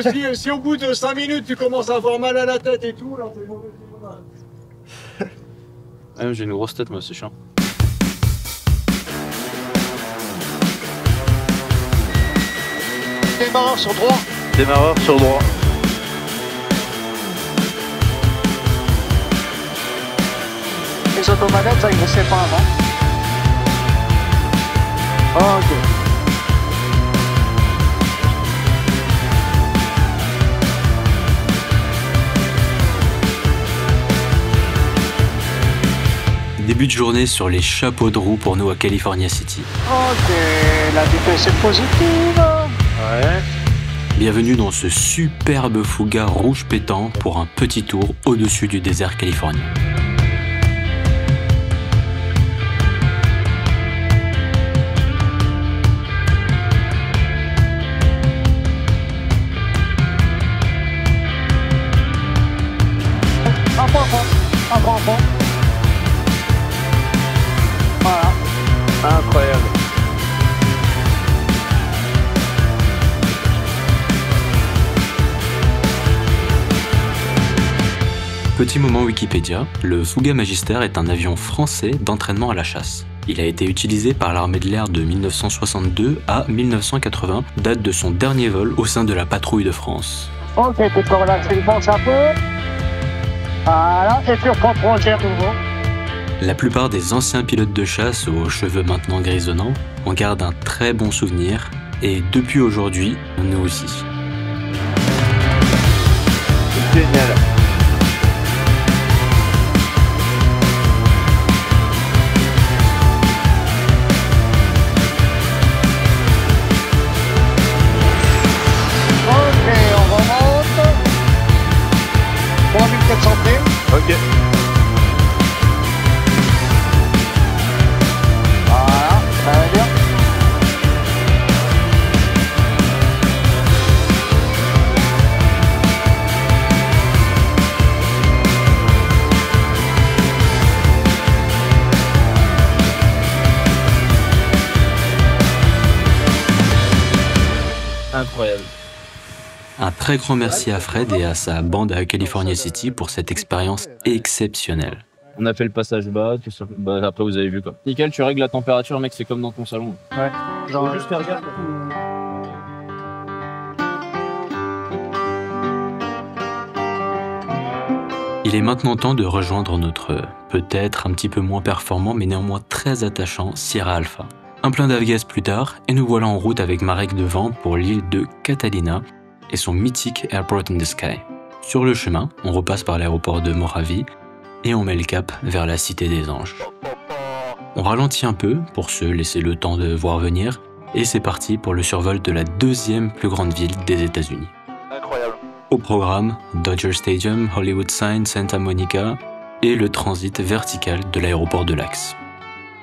que si au bout de 5 minutes tu commences à avoir mal à la tête et tout, là c'est mauvais. J'ai une grosse tête moi, c'est chiant. Démarreur sur droit. Démarreur sur droit. Les automanettes, ça, ils ne sait pas avant. Ok. Début de journée sur les chapeaux de roue pour nous à California City. Ok, la vitesse est positive. Ouais. Bienvenue dans ce superbe Fouga rouge pétant pour un petit tour au-dessus du désert californien. Un grand pont. Voilà. Incroyable. Petit moment Wikipédia, le Fouga Magister est un avion français d'entraînement à la chasse. Il a été utilisé par l'armée de l'air de 1962 à 1980, date de son dernier vol au sein de la patrouille de France. Ok, tu peux relâcher le bon chapeau. Voilà, et tu reprends frontière nouveau. La plupart des anciens pilotes de chasse aux cheveux maintenant grisonnants en gardent un très bon souvenir, et depuis aujourd'hui, nous aussi. Génial. Ok, on remonte. 3400 pieds. Ok. Voilà, très bien. Incroyable. Un très grand merci à Fred et à sa bande à California City pour cette expérience exceptionnelle. On a fait le passage bas, tout ça. Bah, après vous avez vu quoi. Nickel, tu règles la température, mec, c'est comme dans ton salon. Ouais. Genre, Juste faire gaffe. Il est maintenant temps de rejoindre notre peut-être un petit peu moins performant mais néanmoins très attachant Sierra Alpha. Un plein d'avgas plus tard, et nous voilà en route avec Marek devant pour l'île de Catalina et son mythique Airport in the Sky. Sur le chemin, on repasse par l'aéroport de Moravie et on met le cap vers la Cité des Anges. On ralentit un peu pour se laisser le temps de voir venir et c'est parti pour le survol de la deuxième plus grande ville des États-Unis. Incroyable. Au programme, Dodger Stadium, Hollywood Sign, Santa Monica et le transit vertical de l'aéroport de Lax.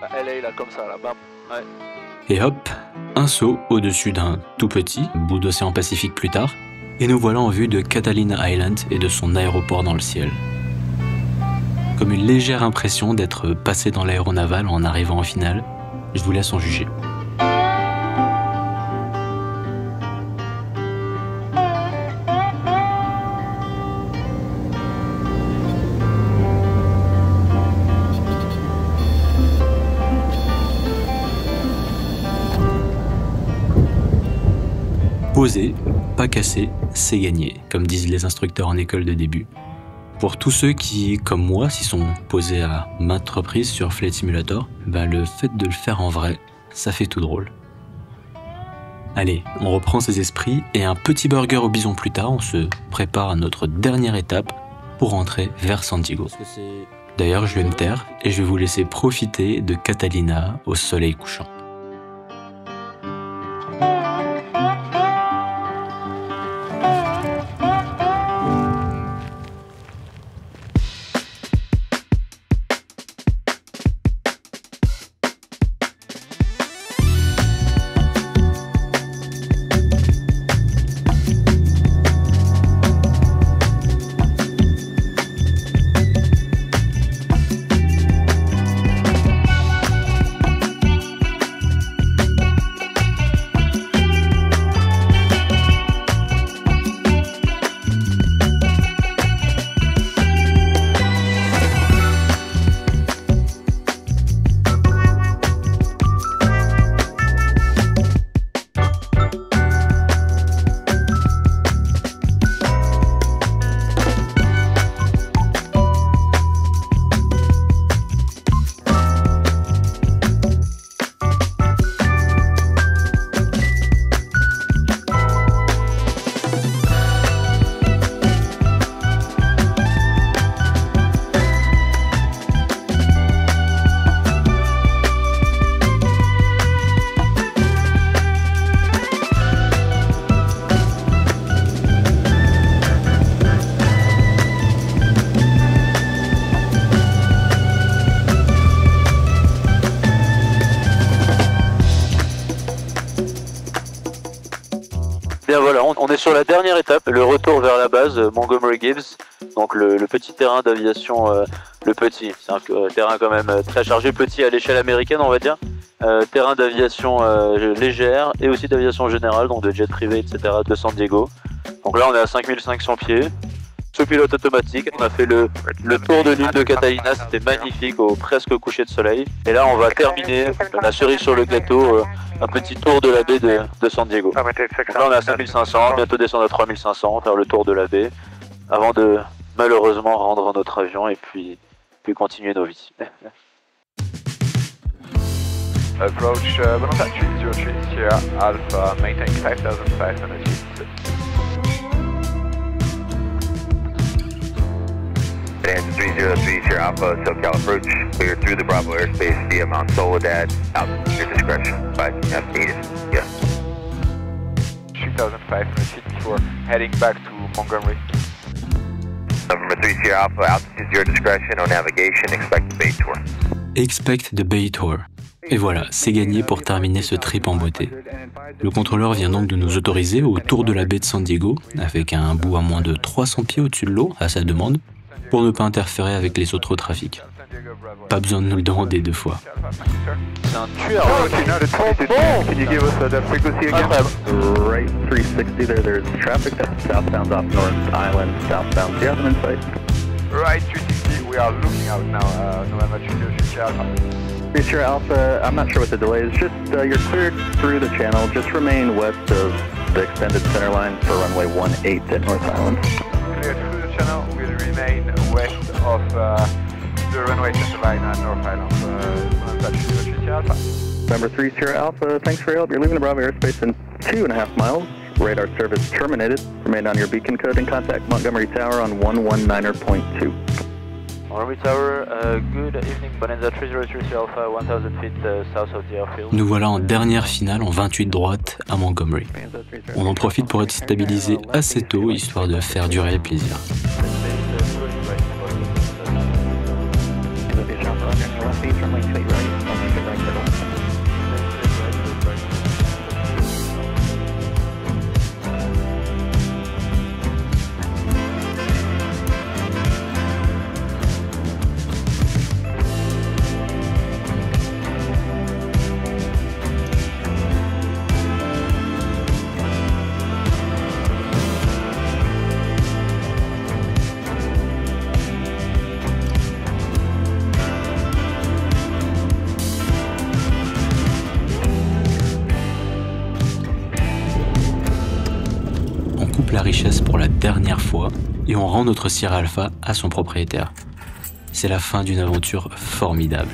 LA là, comme ça, là, bam. Ouais. Et hop, un saut au-dessus d'un tout petit bout d'océan Pacifique plus tard, et nous voilà en vue de Catalina Island et de son aéroport dans le ciel. Comme une légère impression d'être passé dans l'aéronaval en arrivant en finale, je vous laisse en juger. Poser, pas casser, c'est gagner, comme disent les instructeurs en école de début. Pour tous ceux qui, comme moi, s'y sont posés à maintes reprises sur Flight Simulator, le fait de le faire en vrai, ça fait tout drôle. Allez, on reprend ses esprits et un petit burger au bison plus tard, on se prépare à notre dernière étape pour rentrer vers San Diego. D'ailleurs, je vais me taire et je vais vous laisser profiter de Catalina au soleil couchant. est sur la dernière étape, le retour vers la base, Montgomery Gibbs, donc le petit terrain d'aviation, le petit, c'est un terrain quand même très chargé, petit à l'échelle américaine on va dire, terrain d'aviation légère et aussi d'aviation générale, donc de jet privé etc. de San Diego. Donc là on est à 5500 pieds, sous pilote automatique, on a fait le tour de l'île de Catalina, c'était magnifique au presque coucher de soleil. Et là on va terminer la cerise sur le gâteau, un petit tour de la baie de San Diego. Donc là on est à 5500, bientôt descendre à 3500, faire le tour de la baie, avant de malheureusement rendre notre avion et puis continuer nos vies. Approach Bonanza 303 Sierra Alpha, maintain 5500 feet. And 303 Sierra Alpha, SoCal approach, clear through the Bravo airspace via Mount Soledad, out to your discretion, but as needed, yes. 3500 feet before heading back to Montgomery. November 3 Sierra Alpha, altitude your discretion, on navigation, expect the Bay Tour. Expect the Bay Tour. Et voilà, c'est gagné pour terminer ce trip en beauté. Le contrôleur vient donc de nous autoriser au tour de la baie de San Diego, avec un bout à moins de 300 pieds au-dessus de l'eau, à sa demande, pour ne pas interférer avec les autres trafics. Pas besoin de nous le demander deux fois. C'est un tueur. Can you give us the frequency again? Right 360 there, there's traffic that's southbound off North Island, southbound. Do you have an insight? Right 360, we are looking out now, November 303 Sierra Alpha. Sierra Alpha, I'm not sure what the delay is, just you're cleared through the channel, just remain west of the extended center line for runway 18 at North Island. Clear through the channel, we'll remain west of the runway center line at North Island, November 303 Sierra Alpha. November 3 Sierra Alpha, thanks for your help. You're leaving the Bravo airspace in 2.5 miles. Radar service terminated. Remain on your beacon code and contact Montgomery Tower on 119.2. Montgomery Tower, good evening, Bonanza 303 Alpha, 1000 feet south of the airfield. Nous voilà en dernière finale en 28 droite à Montgomery. On en profite pour être stabilisé assez tôt, histoire de faire durer le plaisir. La richesse pour la dernière fois et on rend notre Sierra Alpha à son propriétaire. C'est la fin d'une aventure formidable.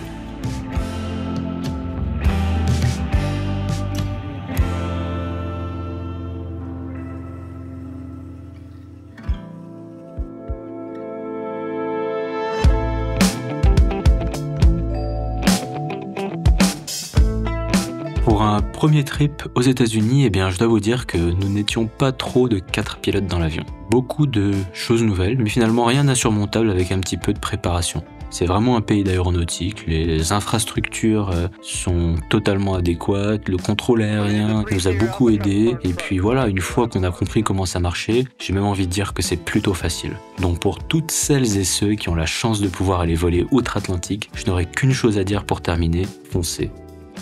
Pour un premier trip aux États-Unis, eh bien, je dois vous dire que nous n'étions pas trop de 4 pilotes dans l'avion. Beaucoup de choses nouvelles, mais finalement rien d'insurmontable avec un petit peu de préparation. C'est vraiment un pays d'aéronautique, les infrastructures sont totalement adéquates, le contrôle aérien nous a beaucoup aidé, et puis voilà, une fois qu'on a compris comment ça marchait, j'ai même envie de dire que c'est plutôt facile. Donc pour toutes celles et ceux qui ont la chance de pouvoir aller voler outre-Atlantique, je n'aurai qu'une chose à dire pour terminer, foncez.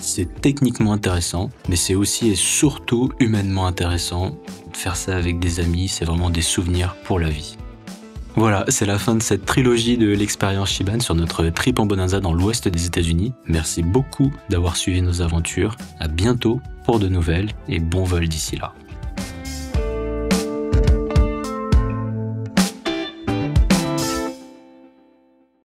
C'est techniquement intéressant, mais c'est aussi et surtout humainement intéressant. Faire ça avec des amis, c'est vraiment des souvenirs pour la vie. Voilà, c'est la fin de cette trilogie de l'expérience Shiban sur notre trip en Bonanza dans l'ouest des États-Unis. Merci beaucoup d'avoir suivi nos aventures. À bientôt pour de nouvelles et bon vol d'ici là.